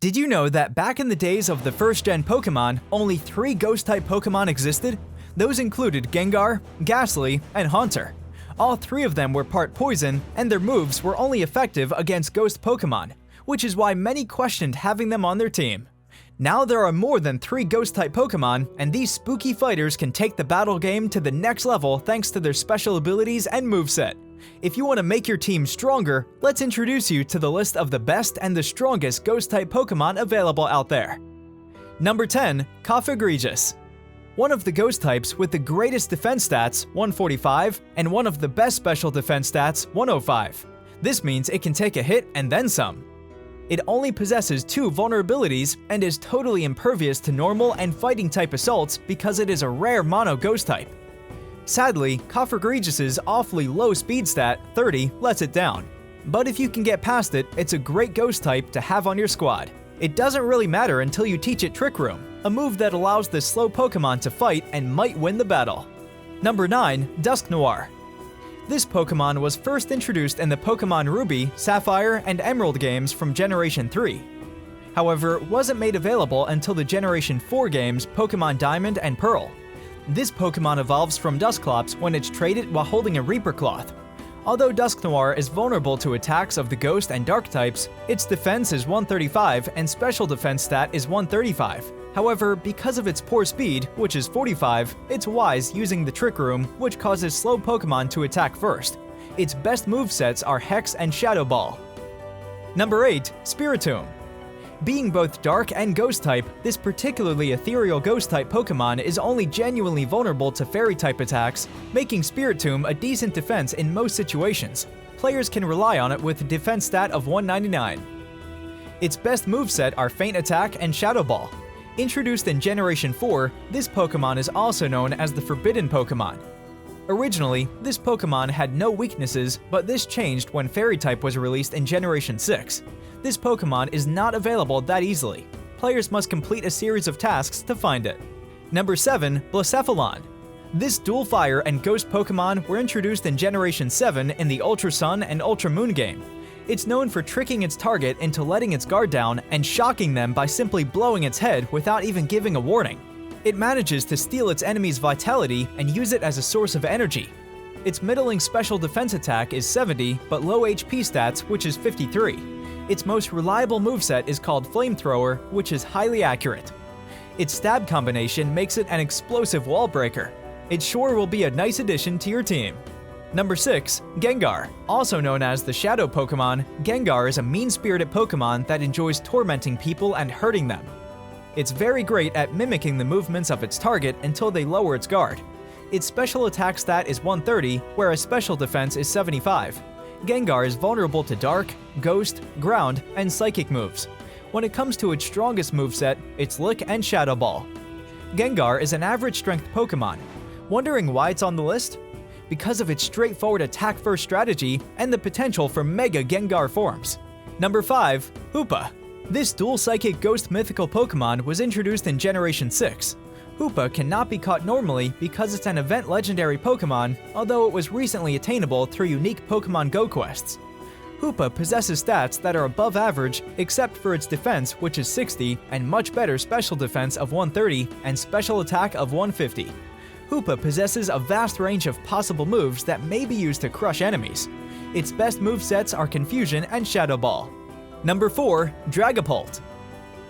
Did you know that back in the days of the first-gen Pokemon, only 3 Ghost-type Pokemon existed? Those included Gengar, Ghastly, and Haunter. All 3 of them were part poison, and their moves were only effective against Ghost Pokemon, which is why many questioned having them on their team. Now there are more than 3 Ghost-type Pokemon, and these spooky fighters can take the battle game to the next level thanks to their special abilities and moveset. If you want to make your team stronger, let's introduce you to the list of the best and the strongest Ghost-type Pokemon available out there. Number 10. Cofagrigus. One of the Ghost types with the greatest defense stats, 145, and one of the best special defense stats, 105. This means it can take a hit and then some. It only possesses 2 vulnerabilities and is totally impervious to normal and fighting type assaults because it is a rare mono Ghost type. Sadly, Cofagrigus' awfully low speed stat, 30, lets it down. But if you can get past it, it's a great Ghost type to have on your squad. It doesn't really matter until you teach it Trick Room, a move that allows this slow Pokemon to fight and might win the battle. Number 9. Dusknoir. This Pokemon was first introduced in the Pokemon Ruby, Sapphire, and Emerald games from Generation 3. However, it wasn't made available until the Generation 4 games Pokemon Diamond and Pearl. This Pokemon evolves from Dusclops when it's traded while holding a Reaper Cloth. Although Dusknoir is vulnerable to attacks of the Ghost and Dark types, its defense is 135 and special defense stat is 135. However, because of its poor speed, which is 45, it's wise using the Trick Room, which causes slow Pokemon to attack first. Its best movesets are Hex and Shadow Ball. Number 8. Spiritomb. Being both Dark and Ghost type, this particularly ethereal Ghost type Pokemon is only genuinely vulnerable to Fairy type attacks, making Spiritomb a decent defense in most situations. Players can rely on it with a defense stat of 199. Its best moveset are Feint Attack and Shadow Ball. Introduced in Generation 4, this Pokemon is also known as the Forbidden Pokemon. Originally, this Pokemon had no weaknesses, but this changed when Fairy type was released in Generation 6. This Pokemon is not available that easily. Players must complete a series of tasks to find it. Number 7. Blacephalon. This dual fire and ghost Pokemon were introduced in Generation 7 in the Ultra Sun and Ultra Moon game. It's known for tricking its target into letting its guard down and shocking them by simply blowing its head without even giving a warning. It manages to steal its enemy's vitality and use it as a source of energy. Its middling special defense attack is 70, but low HP stats, which is 53. Its most reliable moveset is called Flamethrower, which is highly accurate. Its stab combination makes it an explosive wall breaker. It sure will be a nice addition to your team. Number 6. Gengar. Also known as the Shadow Pokemon, Gengar is a mean-spirited Pokemon that enjoys tormenting people and hurting them. It's very great at mimicking the movements of its target until they lower its guard. Its special attack stat is 130, whereas special defense is 75. Gengar is vulnerable to Dark, Ghost, Ground, and Psychic moves. When it comes to its strongest moveset, it's Lick and Shadow Ball. Gengar is an average strength Pokemon. Wondering why it's on the list? Because of its straightforward attack-first strategy and the potential for Mega Gengar forms. Number 5. Hoopa. This dual Psychic Ghost mythical Pokemon was introduced in Generation 6. Hoopa cannot be caught normally because it's an event legendary Pokemon, although it was recently attainable through unique Pokemon Go quests. Hoopa possesses stats that are above average except for its defense, which is 60, and much better special defense of 130 and special attack of 150. Hoopa possesses a vast range of possible moves that may be used to crush enemies. Its best movesets are Confusion and Shadow Ball. Number 4. Dragapult.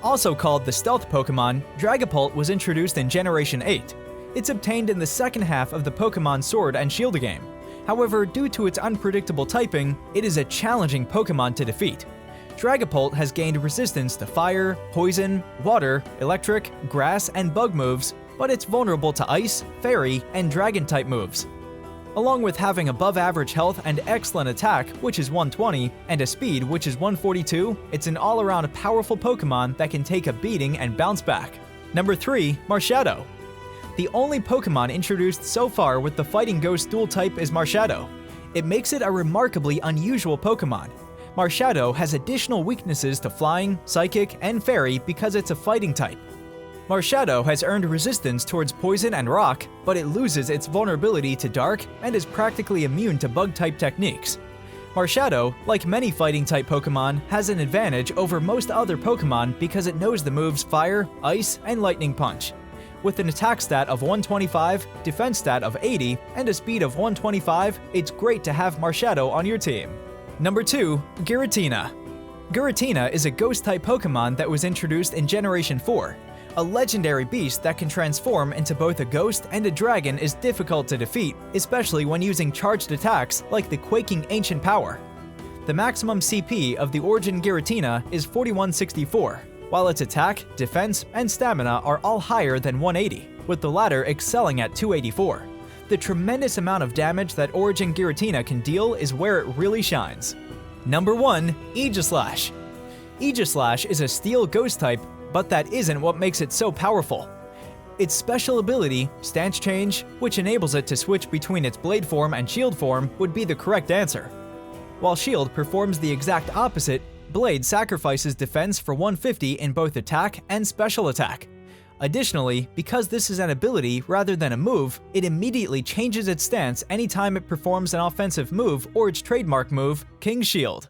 Also called the Stealth Pokemon, Dragapult was introduced in Generation 8. It's obtained in the second half of the Pokemon Sword and Shield game. However, due to its unpredictable typing, it is a challenging Pokemon to defeat. Dragapult has gained resistance to fire, poison, water, electric, grass, and bug moves, but it's vulnerable to ice, fairy, and dragon type moves. Along with having above average health and excellent attack, which is 120, and a speed, which is 142, it's an all-around powerful Pokemon that can take a beating and bounce back. Number 3. Marshadow. The only Pokemon introduced so far with the Fighting Ghost dual type is Marshadow. It makes it a remarkably unusual Pokemon. Marshadow has additional weaknesses to Flying, Psychic, and Fairy because it's a fighting type. Marshadow has earned resistance towards poison and rock, but it loses its vulnerability to dark and is practically immune to bug-type techniques. Marshadow, like many fighting-type Pokemon, has an advantage over most other Pokemon because it knows the moves Fire, Ice, and Lightning Punch. With an attack stat of 125, defense stat of 80, and a speed of 125, it's great to have Marshadow on your team. Number 2. Giratina. Giratina is a Ghost-type Pokemon that was introduced in Generation 4. A legendary beast that can transform into both a ghost and a dragon is difficult to defeat, especially when using charged attacks like the Quaking Ancient Power. The maximum CP of the Origin Giratina is 4164, while its attack, defense, and stamina are all higher than 180, with the latter excelling at 284. The tremendous amount of damage that Origin Giratina can deal is where it really shines. Number 1. Aegislash. Aegislash is a steel ghost type, but that isn't what makes it so powerful. Its special ability, Stance Change, which enables it to switch between its blade form and shield form, would be the correct answer. While Shield performs the exact opposite, Blade sacrifices defense for 150 in both attack and special attack. Additionally, because this is an ability rather than a move, it immediately changes its stance anytime it performs an offensive move or its trademark move, King's Shield.